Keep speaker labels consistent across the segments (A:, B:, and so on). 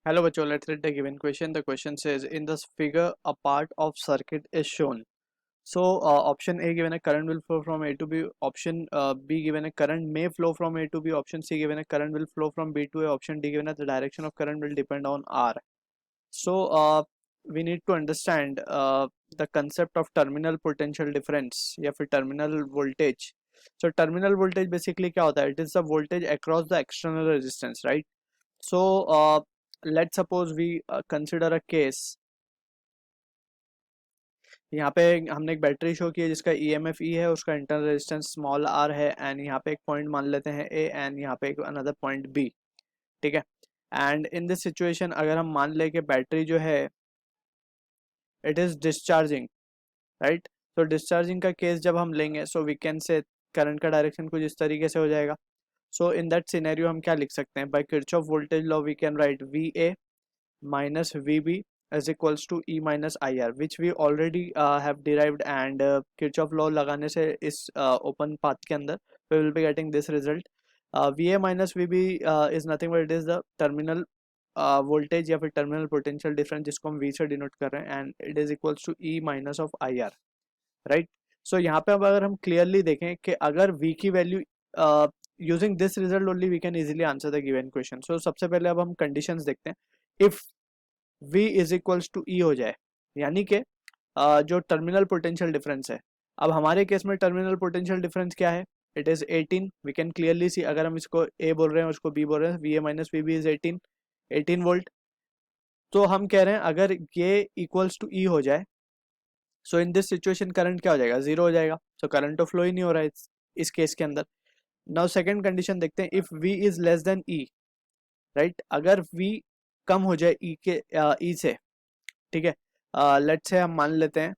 A: Hello, Bacho. Let's read the given question. The question says, in this figure, a part of circuit is shown. So, option A given a current will flow from A to B. Option B given a current may flow from A to B. Option C given a current will flow from B to A. Option D given that the direction of current will depend on R. So, we need to understand the concept of terminal potential difference या फिर terminal voltage. So, terminal voltage basically क्या होता है? It is the voltage across the external resistance, right? So, let's suppose we consider a case. यहाँ पे हमने एक battery show की है जिसका EMF E है, उसका इंटरनल रेजिस्टेंस स्मॉल r है, एंड यहाँ पे एक पॉइंट मान लेते हैं A एंड यहाँ पे एक अनदर पॉइंट B. ठीक है. एंड इन दिस सिचुएशन अगर हम मान ले कि बैटरी जो है इट इज डिस्चार्जिंग, राइट. तो डिस्चार्जिंग का केस जब हम लेंगे so we can say current का डायरेक्शन कुछ इस तरीके से हो जाएगा. सो इन दैट सिनेरियो हम क्या लिख सकते हैं? By Kirchhoff voltage law we can write VA minus VB is equals to E minus IR, which we already have derived, and Kirchhoff law लगाने से इस open path के अंदर we will be getting this result. VA minus VB is nothing but it is the terminal voltage या फिर terminal potential difference जिसको हम V से denote कर रहे हैं, and it is equals to E minus of IR, right? So यहाँ पे अब अगर हम clearly देखें कि अगर V की value using this result only we can easily answer the given question. So सबसे पहले अब हम conditions देखते हैं. If V is equals to E हो जाए, यानी कि जो टर्मिनल पोटेंशियल डिफरेंस है, अब हमारे केस में टर्मिनल पोटेंशियल डिफरेंस क्या है? It is 18. We can clearly see, अगर हम इसको A बोल रहे हैं उसको B बोल रहे हैं, VA minus VB is 18 volt. तो हम कह रहे हैं अगर ये इक्वल्स टू E हो जाए, सो इन दिस सिचुएशन करंट क्या हो जाएगा? जीरो हो जाएगा. सो करंट तो फ्लो ही नहीं हो रहा है इस केस के अंदर. नाउ सेकंड कंडीशन देखते हैं. If V is less than E, right. अगर V कम हो जाए E से, ठीक है, लेट्स से हम मान लेते हैं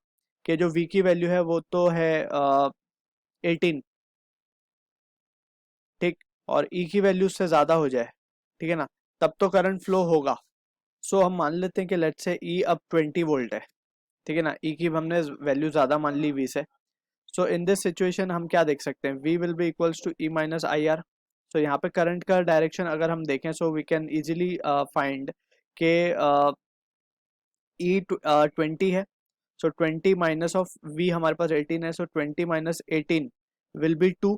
A: कि जो V की वैल्यू है वो तो है 18, ठीक, और E की वैल्यू से ज़्यादा हो जाए, ठीक है ना, तब तो करंट फ्लो होगा. सो हम मान लेते हैं कि लेट्स से E अब 20 वोल्ट है, ठीक है ना, E की हमने वैल्यू ज़्यादा मान ली V से. सो इन दिस सिचुएशन हम क्या देख सकते हैं? V will be equals to E minus IR. So यहाँ पे करंट का डायरेक्शन अगर हम देखें so we can easily find के E 20 है. सो 20 माइनस ऑफ V हमारे पास 18 है, सो 20 माइनस 18 विल बी 2,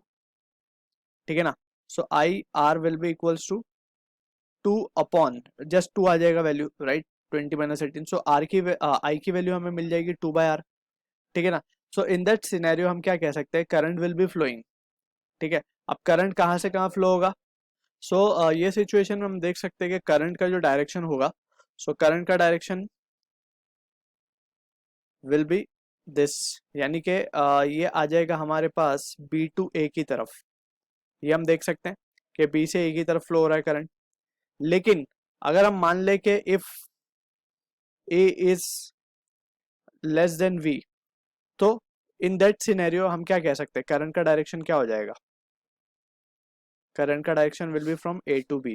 A: ठीक है ना. So IR will be equals to 2 upon just 2 आ जाएगा वैल्यू, राइट. 20 माइनस 18, सो I की वैल्यू हमें मिल जाएगी 2/R, ठीक है ना. सो इन दैट सिनेरियो हम क्या कह सकते हैं? करंट विल बी फ्लोइंग, ठीक है. अब करंट कहाँ से कहाँ फ्लो होगा? सो ये सिचुएशन में हम देख सकते हैं कि करंट का जो डायरेक्शन होगा, सो करंट का डायरेक्शन विल बी दिस, यानी कि ये आ जाएगा हमारे पास B टू A की तरफ. ये हम देख सकते हैं कि B से A की तरफ फ्लो हो रहा है करंट. लेकिन अगर हम मान ले कि if A is less than V, तो इन दैट सिनेरियो हम क्या कह सकते हैं? करंट का डायरेक्शन क्या हो जाएगा? करंट का direction will be from A to B,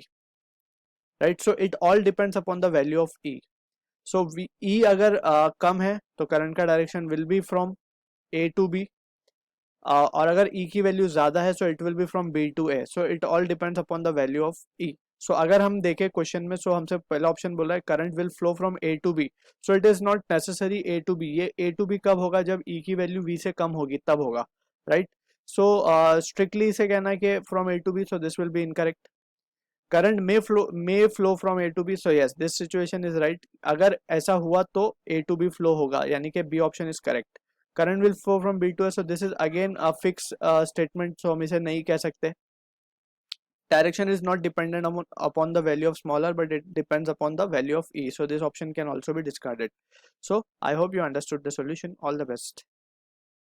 A: right. So it all depends upon the value of E. So E अगर कम है तो करंट का direction will be from A to B, और अगर E की वैल्यू ज़्यादा है so it will be from B to A. So it all depends upon the value of E. So अगर हम देखें क्वेश्चन में, सो हमसे पहला ऑप्शन बोला है current will flow from A to B. So it is not necessary A to B. ये A to B कब होगा? जब E की वैल्यू V से कम होगी तब होगा, राइट. सो स्ट्रिक्टली इसे कहना है कि from A to B, so this will be incorrect. Current may flow from A to B, so yes this situation is right. अगर ऐसा हुआ तो A to B फ्लो होगा, यानी कि B option is correct. Current will flow from B to A, so this is again a fixed statement, so हम इसे नहीं कह सकते. Direction is not dependent upon the value of smaller, but it depends upon the value of E, so this option can also be discarded. So I hope you understood the solution. All the best.